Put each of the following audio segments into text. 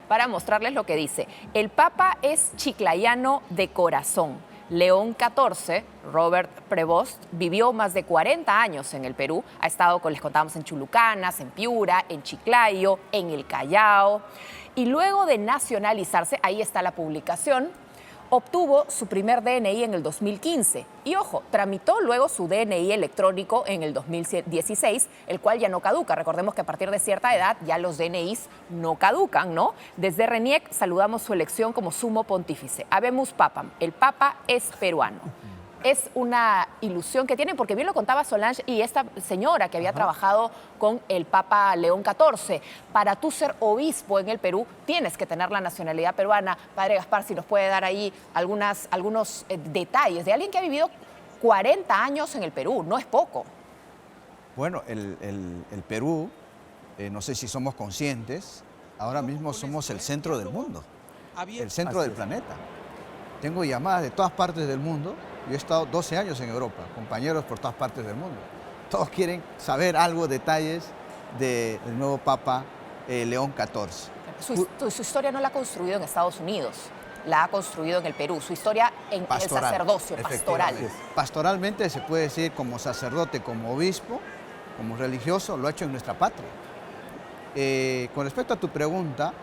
para mostrarles lo que dice. El Papa es chiclayano de corazón. León XIV, Robert Prevost, vivió más de 40 años en el Perú. Ha estado, les contábamos, en Chulucanas, en Piura, en Chiclayo, en el Callao. Y luego de nacionalizarse, ahí está la publicación, obtuvo su primer DNI en el 2015 y, ojo, tramitó luego su DNI electrónico en el 2016, el cual ya no caduca. Recordemos que a partir de cierta edad ya los DNIs no caducan, ¿no? Desde RENIEC saludamos su elección como sumo pontífice. Habemus Papam, el Papa es peruano. Es una ilusión que tienen, porque bien lo contaba Solange y esta señora que había trabajado con el Papa León XIV. Para tú ser obispo en el Perú, tienes que tener la nacionalidad peruana. Padre Gaspar, si nos puede dar ahí algunos detalles de alguien que ha vivido 40 años en el Perú, no es poco. Bueno, el Perú, no sé si somos conscientes, ahora mismo somos el centro del mundo, el centro del planeta. Tengo llamadas de todas partes del mundo. Yo he estado 12 años en Europa, compañeros por todas partes del mundo. Todos quieren saber algo, detalles del nuevo Papa León XIV. Su historia no la ha construido en Estados Unidos, la ha construido en el Perú. Su historia en el sacerdocio pastoral. Pastoralmente se puede decir, como sacerdote, como obispo, como religioso, lo ha hecho en nuestra patria. Con respecto a tu pregunta,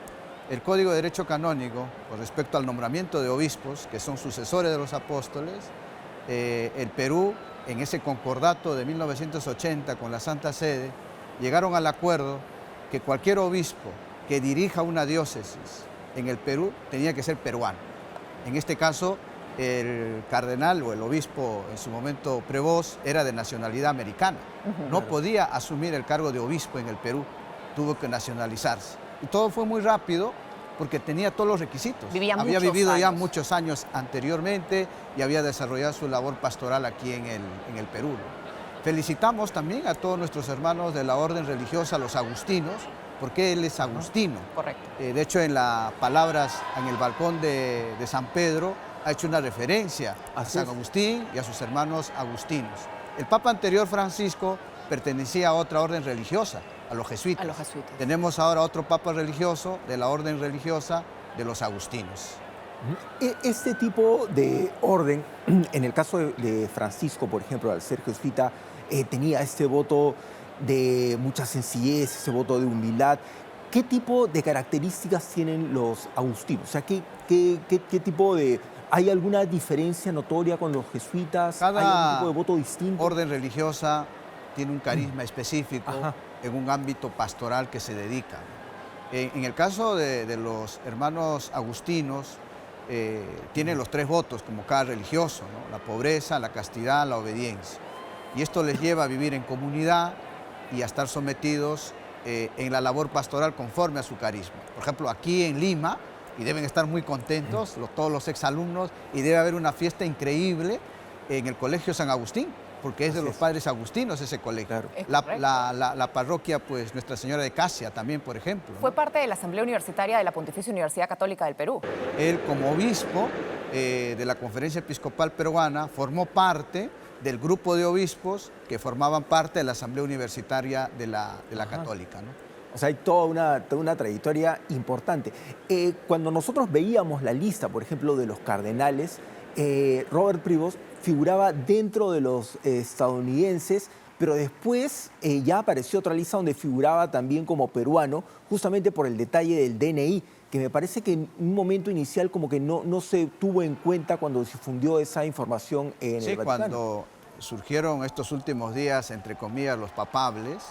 el Código de Derecho Canónico, con respecto al nombramiento de obispos, que son sucesores de los apóstoles, el Perú, en ese concordato de 1980 con la Santa Sede, llegaron al acuerdo que cualquier obispo que dirija una diócesis en el Perú tenía que ser peruano. En este caso, el cardenal o el obispo, en su momento Prevost, era de nacionalidad americana. No podía asumir el cargo de obispo en el Perú, tuvo que nacionalizarse. Y todo fue muy rápido porque tenía todos los requisitos. Había vivido ya muchos años anteriormente y había desarrollado su labor pastoral aquí en el Perú. Felicitamos también a todos nuestros hermanos de la orden religiosa, los agustinos, porque él es agustino. Correcto. De hecho, en las palabras en el balcón de San Pedro ha hecho una referencia a San Agustín y a sus hermanos agustinos. El Papa anterior, Francisco, pertenecía a otra orden religiosa, a los jesuitas. Tenemos ahora otro papa religioso de la orden religiosa de los agustinos. Este tipo de orden, en el caso de Francisco, por ejemplo, al ser jesuita, tenía este voto de mucha sencillez, ese voto de humildad. ¿Qué tipo de características tienen los agustinos? O sea, ¿qué tipo de... ¿Hay alguna diferencia notoria con los jesuitas? ¿Hay algún tipo de voto distinto? Orden religiosa tiene un carisma específico en un ámbito pastoral que se dedica. En el caso de los hermanos agustinos, tienen los 3 votos como cada religioso, ¿no? La pobreza, la castidad, la obediencia. Y esto les lleva a vivir en comunidad y a estar sometidos en la labor pastoral conforme a su carisma. Por ejemplo, aquí en Lima, y deben estar muy contentos todos los exalumnos, y debe haber una fiesta increíble en el Colegio San Agustín, porque es de los padres agustinos ese colegio. Claro. La parroquia, pues, Nuestra Señora de Casia también, por ejemplo. Fue parte de la Asamblea Universitaria de la Pontificia Universidad Católica del Perú. Él, como obispo de la Conferencia Episcopal Peruana, formó parte del grupo de obispos que formaban parte de la Asamblea Universitaria de la Católica, ¿no? O sea, hay toda una trayectoria importante. Cuando nosotros veíamos la lista, por ejemplo, de los cardenales, Robert Prevost figuraba dentro de los estadounidenses, pero después ya apareció otra lista donde figuraba también como peruano, justamente por el detalle del DNI, que me parece que en un momento inicial como que no se tuvo en cuenta cuando se difundió esa información en el Vaticano. Cuando surgieron estos últimos días, entre comillas, los papables,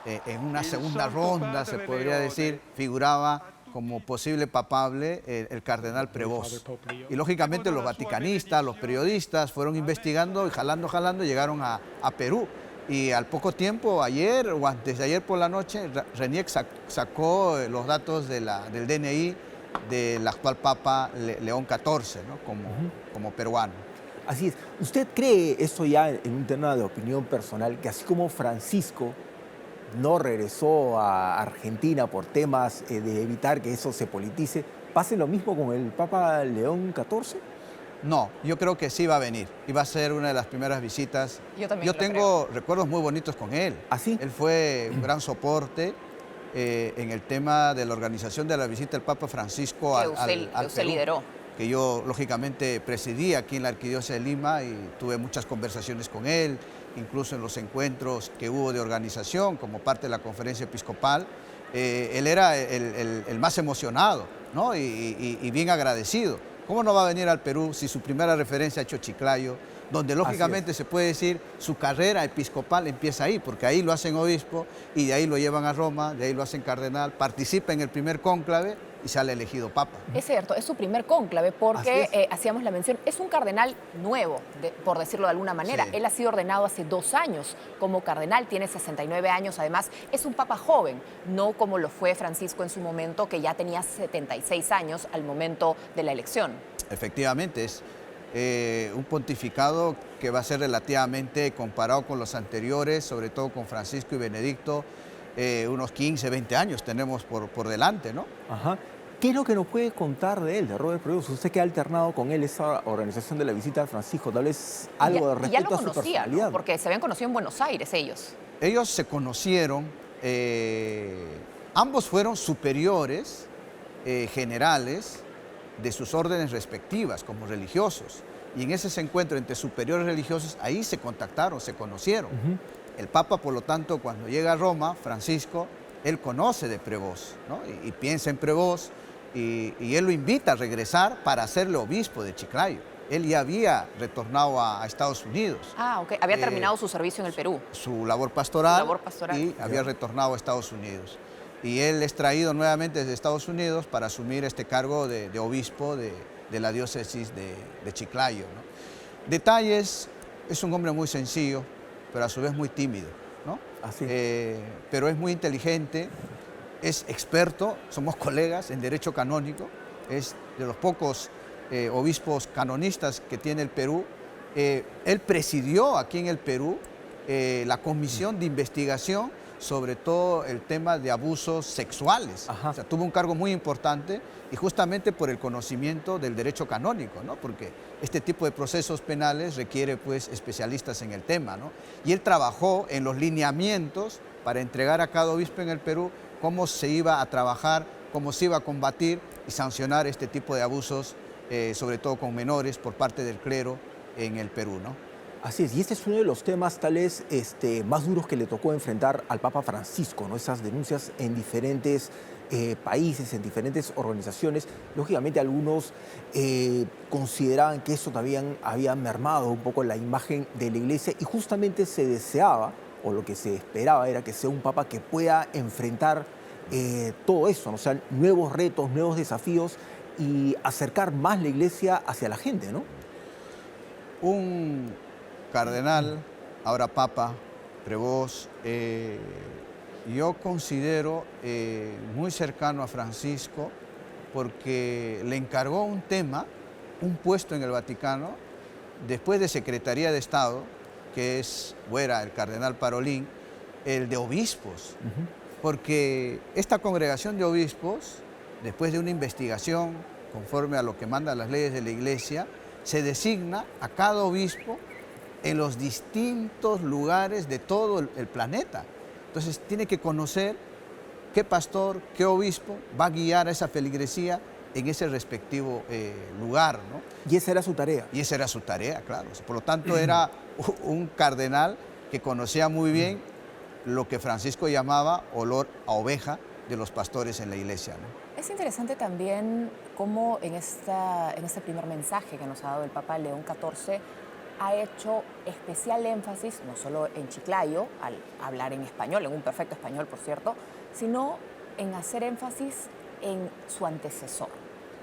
en una segunda ronda, se podría decir, figuraba como posible papable el cardenal Prevost. Y lógicamente los vaticanistas, los periodistas fueron investigando y jalando, llegaron a Perú. Y al poco tiempo, ayer o antes de ayer por la noche, RENIEC sacó los datos del DNI del actual Papa León XIV, ¿no? como peruano. Así es. ¿Usted cree, esto ya en un tema de opinión personal, que así como Francisco no regresó a Argentina por temas de evitar que eso se politice, pase lo mismo con el Papa León XIV? No, yo creo que sí va a venir. Y va a ser una de las primeras visitas. Yo también Yo tengo recuerdos muy bonitos con él. ¿Ah, sí? Él fue un gran soporte. en el tema de la organización de la visita del Papa Francisco Que al usted Perú, lideró. que yo lógicamente presidí aquí en la Arquidiócesis de Lima y tuve muchas conversaciones con él, incluso en los encuentros que hubo de organización como parte de la conferencia episcopal. Él era el más emocionado, ¿no? y bien agradecido. ¿Cómo no va a venir al Perú si su primera referencia ha hecho Chiclayo, donde lógicamente se puede decir su carrera episcopal empieza ahí, porque ahí lo hacen obispo y de ahí lo llevan a Roma, de ahí lo hacen cardenal, participa en el primer cónclave y sale elegido papa? Es cierto, es su primer cónclave porque hacíamos la mención, es un cardenal nuevo, por decirlo de alguna manera. Sí. Él ha sido ordenado hace 2 años como cardenal, tiene 69 años, además es un papa joven, no como lo fue Francisco en su momento, que ya tenía 76 años al momento de la elección. Efectivamente, es un pontificado que va a ser relativamente comparado con los anteriores, sobre todo con Francisco y Benedicto, unos 15, 20 años tenemos por delante, ¿no? Ajá. ¿Qué es lo que nos puede contar de él, de Robert Prevost? Usted que ha alternado con él esa organización de la visita de Francisco, tal vez algo de Y ya lo respeto a su conocía, personalidad. ¿no? Porque se habían conocido en Buenos Aires ellos. Ellos se conocieron, ambos fueron superiores generales de sus órdenes respectivas como religiosos. Y en ese encuentro entre superiores religiosos, ahí se contactaron, se conocieron. El Papa, por lo tanto, cuando llega a Roma, Francisco, él conoce de Prevost, ¿no? y piensa en Prevost, y él lo invita a regresar para hacerle obispo de Chiclayo. Él ya había retornado a Estados Unidos. Ah, ok. Había terminado su servicio en el Perú. Su labor pastoral, Su labor pastoral. y había retornado a Estados Unidos. Y él es traído nuevamente desde Estados Unidos para asumir este cargo de obispo de la diócesis de Chiclayo, ¿no? Detalles, es un hombre muy sencillo, pero a su vez muy tímido, ¿no? Así. Pero es muy inteligente, es experto, somos colegas en derecho canónico, es de los pocos obispos canonistas que tiene el Perú. Él presidió aquí en el Perú la comisión de investigación sobre todo el tema de abusos sexuales. Ajá. O sea, tuvo un cargo muy importante y justamente por el conocimiento del derecho canónico, ¿no? Porque este tipo de procesos penales requiere pues especialistas en el tema, ¿no? Y él trabajó en los lineamientos para entregar a cada obispo en el Perú cómo se iba a trabajar, cómo se iba a combatir y sancionar este tipo de abusos, sobre todo con menores por parte del clero en el Perú, ¿no? Así es, y este es uno de los temas tales más duros que le tocó enfrentar al Papa Francisco, ¿no? Esas denuncias en diferentes países, en diferentes organizaciones. Lógicamente algunos consideraban que eso también había mermado un poco la imagen de la Iglesia y justamente se deseaba, o lo que se esperaba era que sea un Papa que pueda enfrentar todo eso, ¿no? O sea, nuevos retos, nuevos desafíos y acercar más la Iglesia hacia la gente, ¿no? Un cardenal, ahora Papa, Prevost, yo considero muy cercano a Francisco porque le encargó un tema, un puesto en el Vaticano, después de Secretaría de Estado, que era el cardenal Parolín, el de obispos, porque esta congregación de obispos, después de una investigación conforme a lo que mandan las leyes de la Iglesia, se designa a cada obispo en los distintos lugares de todo el planeta. Entonces tiene que conocer qué pastor, qué obispo va a guiar a esa feligresía en ese respectivo lugar, ¿no? Y esa era su tarea. Y esa era su tarea, claro. Por lo tanto, era un cardenal que conocía muy bien lo que Francisco llamaba olor a oveja de los pastores en la iglesia, ¿no? Es interesante también cómo en este primer mensaje que nos ha dado el Papa León XIV ha hecho especial énfasis, no solo en Chiclayo, al hablar en español, en un perfecto español, por cierto, sino en hacer énfasis en su antecesor,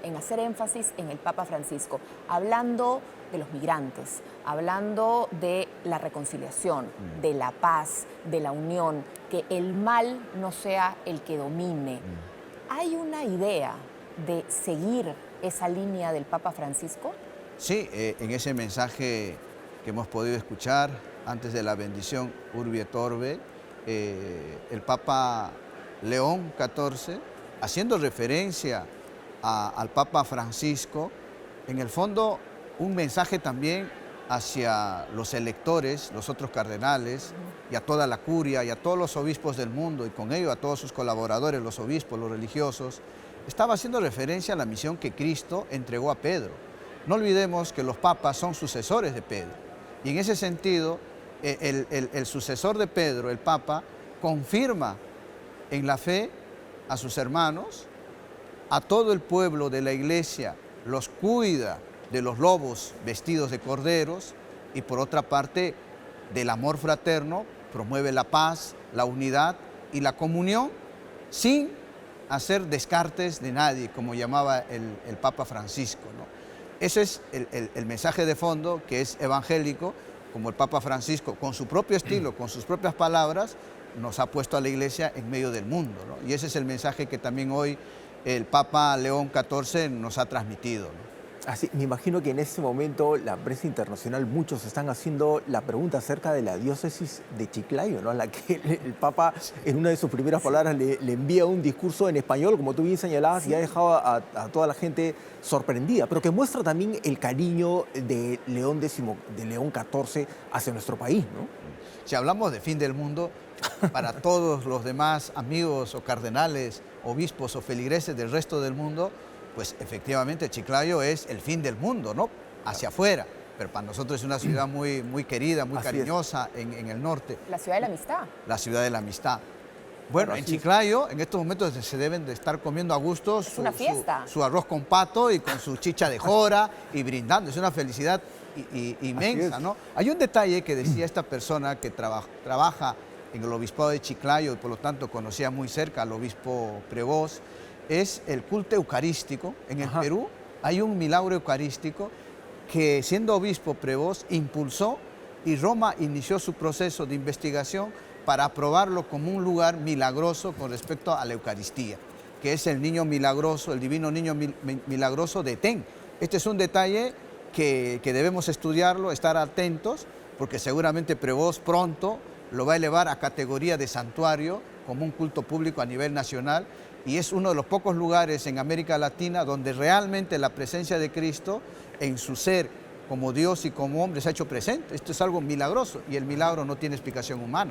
en hacer énfasis en el Papa Francisco, hablando de los migrantes, hablando de la reconciliación, de la paz, de la unión, que el mal no sea el que domine. ¿Hay una idea de seguir esa línea del Papa Francisco? Sí, en ese mensaje que hemos podido escuchar antes de la bendición Urbi et Orbe, el Papa León XIV, haciendo referencia al Papa Francisco, en el fondo un mensaje también hacia los electores, los otros cardenales, y a toda la curia y a todos los obispos del mundo y con ello a todos sus colaboradores, los obispos, los religiosos, estaba haciendo referencia a la misión que Cristo entregó a Pedro. No olvidemos que los papas son sucesores de Pedro y en ese sentido el sucesor de Pedro, el Papa, confirma en la fe a sus hermanos, a todo el pueblo de la iglesia, los cuida de los lobos vestidos de corderos y por otra parte del amor fraterno promueve la paz, la unidad y la comunión sin hacer descartes de nadie, como llamaba el Papa Francisco, ¿no? Ese es el mensaje de fondo que es evangélico, como el Papa Francisco, con su propio estilo, con sus propias palabras, nos ha puesto a la iglesia en medio del mundo, ¿no? Y ese es el mensaje que también hoy el Papa León XIV nos ha transmitido, ¿no? Así, me imagino que en este momento la prensa internacional, muchos están haciendo la pregunta acerca de la diócesis de Chiclayo, ¿no? A la que el Papa en una de sus primeras palabras le envía un discurso en español, como tú bien señalabas, y ha dejado a toda la gente sorprendida, pero que muestra también el cariño de León XIV hacia nuestro país, ¿no? Si hablamos de fin del mundo, para todos los demás amigos o cardenales, obispos o feligreses del resto del mundo, pues efectivamente Chiclayo es el fin del mundo, ¿no? Hacia afuera, pero para nosotros es una ciudad muy, muy querida, muy cariñosa en el norte. La ciudad de la amistad. La ciudad de la amistad. Bueno, en Chiclayo en estos momentos se deben de estar comiendo a gusto una fiesta. Su arroz con pato y con su chicha de jora y brindando. Es una felicidad inmensa, ¿no? Hay un detalle que decía esta persona que trabaja en el obispado de Chiclayo y por lo tanto conocía muy cerca al obispo Prevost, es el culto eucarístico. En el Perú hay un milagro eucarístico que siendo obispo Prevost impulsó y Roma inició su proceso de investigación para aprobarlo como un lugar milagroso con respecto a la Eucaristía, que es el niño milagroso, el divino niño milagroso de Etén. Este es un detalle que debemos estudiarlo, estar atentos, porque seguramente Prevost pronto lo va a elevar a categoría de santuario como un culto público a nivel nacional y es uno de los pocos lugares en América Latina donde realmente la presencia de Cristo en su ser como Dios y como hombre se ha hecho presente. Esto es algo milagroso y el milagro no tiene explicación humana.